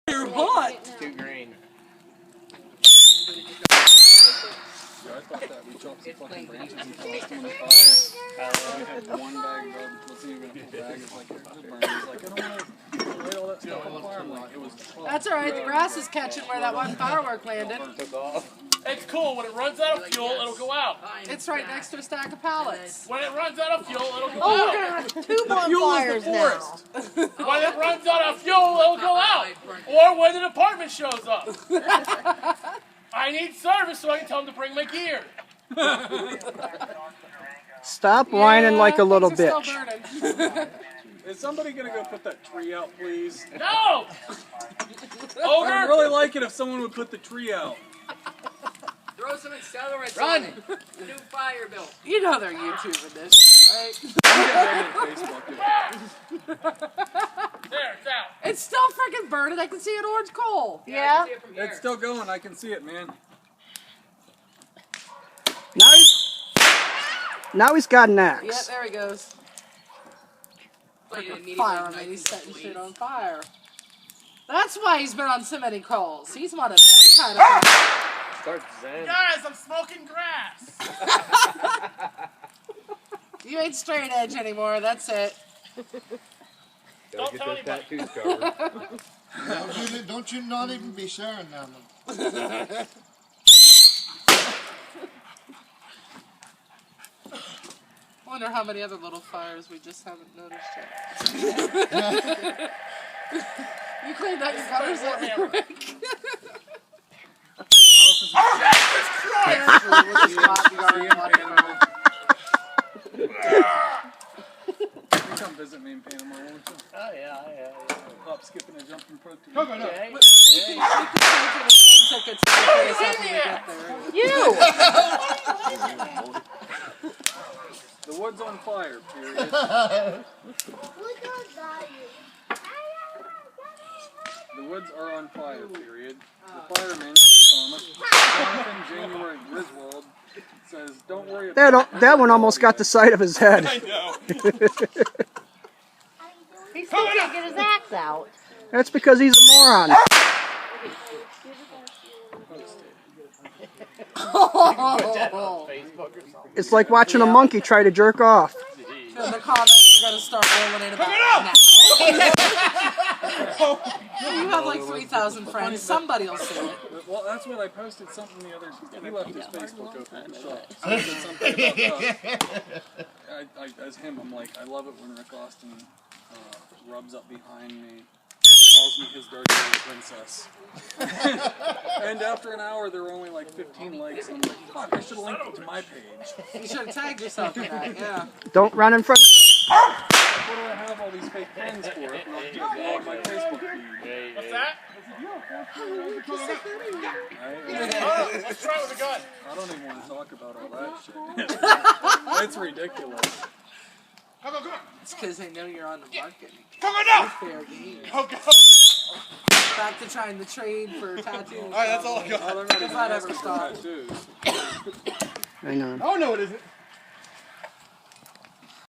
You're hot. It's too green. Yeah, I thought that we chopped some fucking branches and tossed them in the fire. We had one bag of, let's see, even a full bag. It's like, here's the burn. He's like, I don't want to lay all that stuff on the fire. I'm like, it was 12. That's alright, the grass is catching where that one firework landed. Took off. It's cool. When it runs out of fuel, it'll go out. It's right next to a stack of pallets. When it runs out of fuel, it'll go Oh, we're out. gonna have 2 bonfires now. When it runs out of fuel, it'll go out. Or when the department shows up. I need service so I can tell them to bring my gear. Stop whining like a little things are bitch. still burning. Is somebody going to go put that tree out, please? No! I'd Ogre! really like it if someone would put the tree out. Throw some accelerants on it. New fire bill. You know they're YouTubing this shit, right? I'm getting ready to Facebook it. There, it's out. It's still freaking burning. I can see an orange coal. I Yeah? can see it from here. It's still going. I can see it, man. Now he's got an Yep, axe. there he goes. Like an Freaking immediate fireman, ignite he's the setting blaze. shit on fire. That's why he's been on so many calls. He's one of them kind of people. Start zen. Guys, I'm smoking grass. You ain't straight edge anymore, that's it. Gotta tell get those tattoos covered. Don't you not even be sharing them. I wonder how many other little fires we just haven't noticed yet. You cleaned out your gutters up, Rick. Come visit me in Panama, won't you? Oh, yeah. Hop, skipping, and jumping protein. Okay. We can pay for the plane tickets to pick us up when we get there. You! The wood's on fire, period. The woods are on fire, period. The fireman, Jonathan January Griswold, says, don't worry about That one almost got the side of his head. I know. He still can't get his axe out. That's because he's a moron. Oh. Facebook or something. It's like watching a monkey try to jerk off. The comments are going to start rolling in about now. You have like 3,000 friends. Somebody will see it. Well, that's what I posted something the other. He left his Facebook open and shocked. So I said something about as him, I'm like, I love it when Rick Austin rubs up behind me, calls me his dirty little princess. And after an hour, there were only like 15 likes. And I'm like, fuck, I should have linked it to my page. You should have tagged yourself in that, yeah. Don't run in front. What do I have all these fake friends for if not to log my Facebook feed? What's that? Let's try it with a gun. I don't even want to talk about all that shit. That's ridiculous. Come on. It's because they know you're on the market. Come on now. Fair game. Go. Back to trying to trade for tattoos. All right, that's all I got. I'm not even If I'd ever asking for stop. tattoos. I know. Oh, no, it isn't.